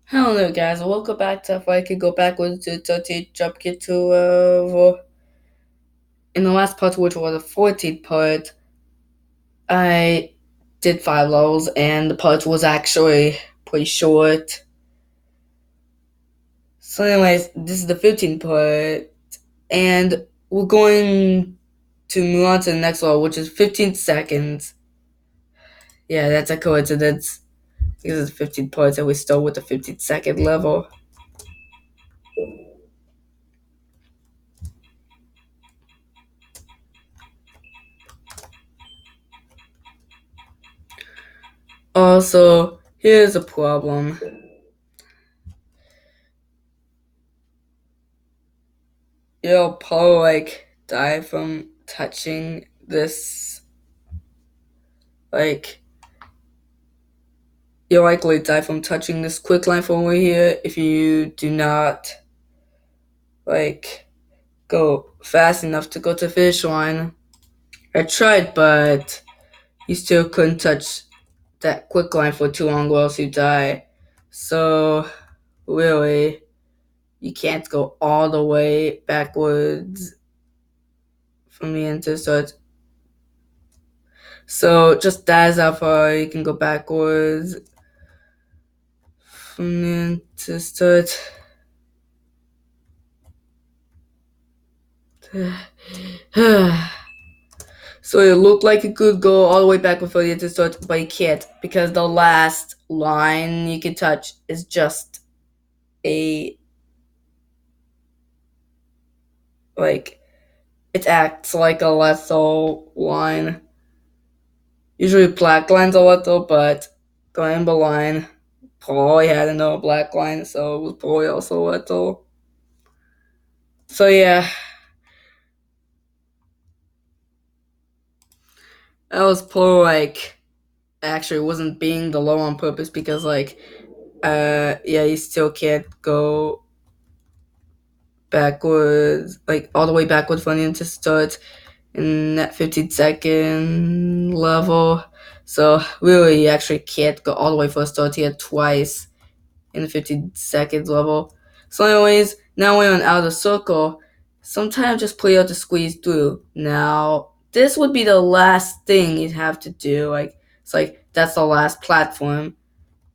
Hello guys, welcome back to If I Could Go Backwards to 30 Jump Get to in the last part, which was the 14th part, I did 5 levels and the part was actually pretty short. So anyways, this is the 15th part and we're going to move on to the next level, which is 15 seconds. Yeah, that's a coincidence because it's 15 parts and we start with the 15-second level. Also, here's a problem. You'll probably die from touching this. Like, you'll likely die from touching this quick line from over here if you do not like go fast enough to go to the finish line. I tried, but you still couldn't touch that quick line for too long, or else you die. So really, you can't go all the way backwards from the end to the start. So just that is how far you can go backwards from the end to the start. So it looked like you could go all the way back before you to start, but you can't because the last line you can touch is just a like it acts like a lethal line. Usually black lines are lethal, but the amber line probably had another black line, so it was probably also lethal. So yeah, that was probably actually wasn't being the low on purpose because yeah, you still can't go backwards, like all the way backwards from the end to start in that 15-second level. So really, you actually can't go all the way from the start here twice in the 15 seconds level. So anyways, now we're on outer circle. Sometimes just play out to squeeze through. Now, this would be the last thing you'd have to do. It's like that's the last platform.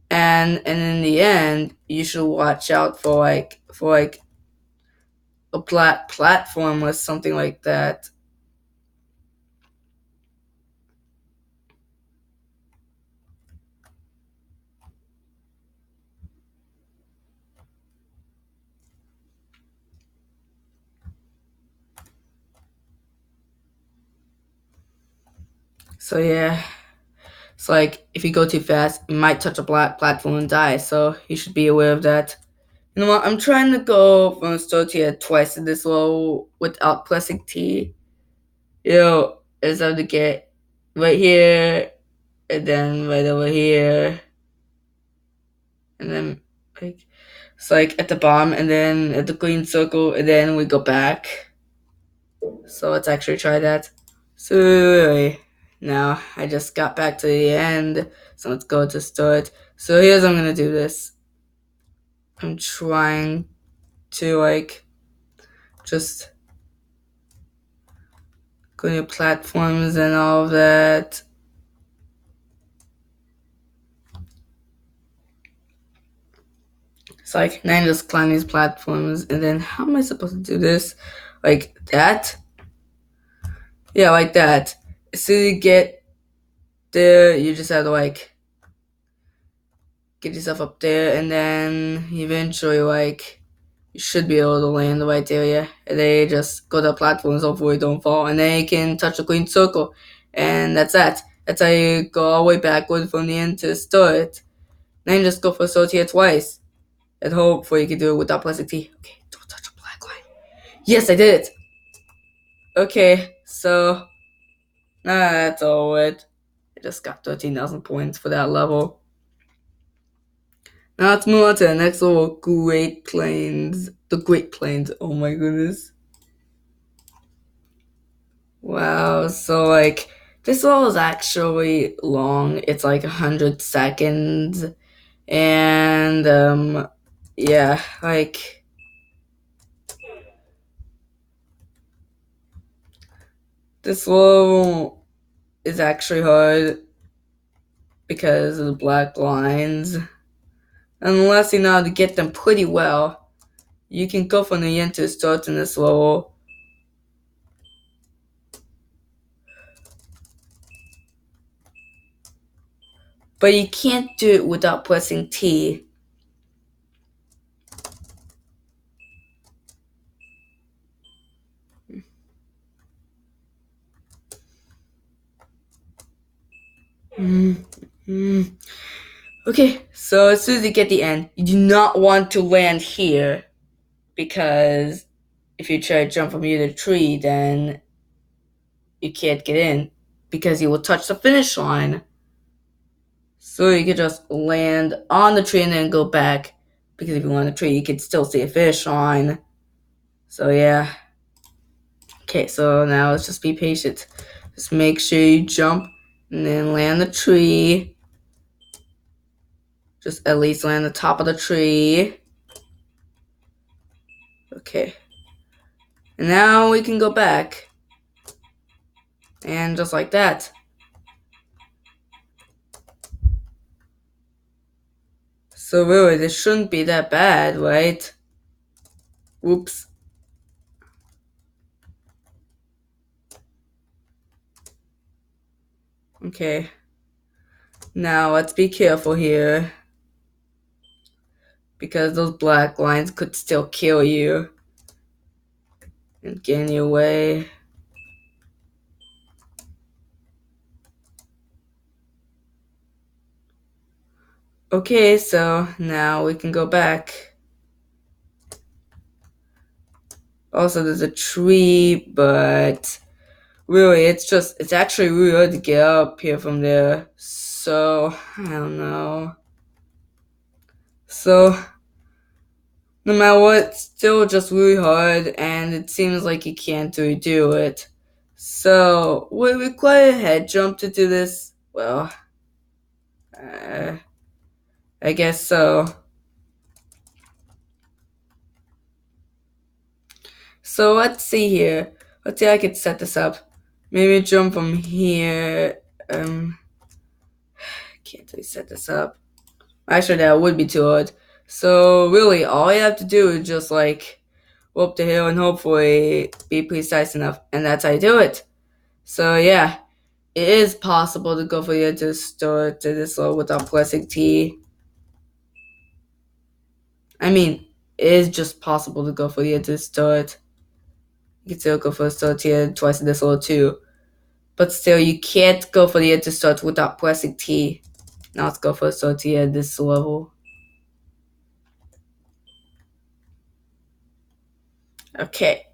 And in the end, you should watch out for a platform or something like that. So yeah, it's like if you go too fast, you might touch a black platform and die. So you should be aware of that. You know what? I'm trying to go from start to here twice in this level without pressing T. I just have to get right here and then right over here, and then like it's like at the bottom, and then at the green circle, and then we go back. So let's actually try that. So anyway, now I just got back to the end, so let's go to start. So here's how I'm gonna do this. I'm trying to just go to platforms and all of that. It's like now I just climb these platforms, and then how am I supposed to do this? Like that? Yeah, like that. As soon as you get there, you just have to get yourself up there, and then eventually you should be able to land the right area. And then you just go to the platforms, hopefully don't fall, and then you can touch the green circle, and that's that. That's how you go all the way backward from the end to the start. Then you just go for start here twice, and hopefully you can do it without pressing T. Okay, don't touch a black line. Yes, I did it. Okay, so that's all it. I just got 13,000 points for that level. Now let's move on to the next level, Great Plains. The Great Plains. Oh my goodness. Wow. So this level is actually long. It's like 100 seconds. And And yeah, like this level is actually hard because of the black lines. Unless you know how to get them pretty well, you can go from the end to the start in this level. But you can't do it without pressing T. Okay, so as soon as you get the end, you do not want to land here, because if you try to jump from here to the tree, then you can't get in because you will touch the finish line. So you could just land on the tree and then go back, because if you land on the tree, you could still see a finish line. So yeah. Okay, so now let's just be patient. Just make sure you jump and then land the tree. Just at least land the top of the tree. Okay. And now we can go back. And just like that. So really, this shouldn't be that bad, right? Whoops. Okay. Now let's be careful here, because those black lines could still kill you and get in your way. Okay, so now we can go back. Also, there's a tree, but really, it's actually really hard to get up here from there. So, I don't know. So, no matter what, it's still just really hard, and it seems like you can't really do it. So, would it require a head jump to do this? Well, uh, I guess so. So, let's see here. Let's see how I could set this up. Maybe jump from here. Can't really set this up. Actually, that would be too hard. So, really, all you have to do is just, like, go up the hill and hopefully be precise enough. And that's how you do it. So, yeah. It is possible to go for the edge to start to this level without pressing T. I mean, it is just possible to go for the edge to start. You can still go for the start here twice in this level too. But still, you can't go for the edge to start without pressing T. Now let's go for the start here at this level. Okay.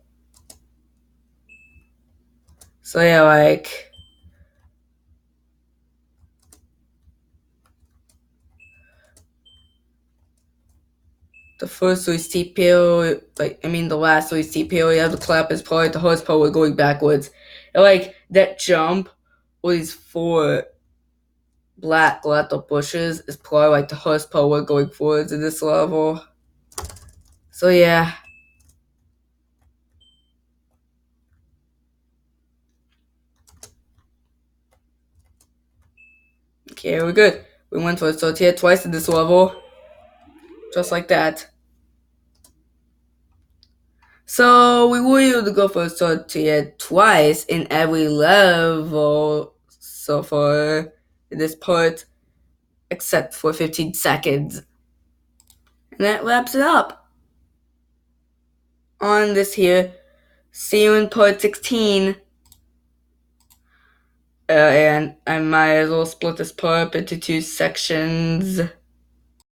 So yeah, like, the first really steep hill, the last really steep hill you have to clap is probably the hardest part with going backwards. And like, that jump with these four black little bushes is probably like the hardest part with going forwards in this level. So yeah. Okay, we're good. We went for a tortilla twice in this level. Just like that. So we were able to go for a tortilla twice in every level so far in this part, except for 15 seconds. And that wraps it up on this here. See you in part 16. And I might as well split this part up into two sections.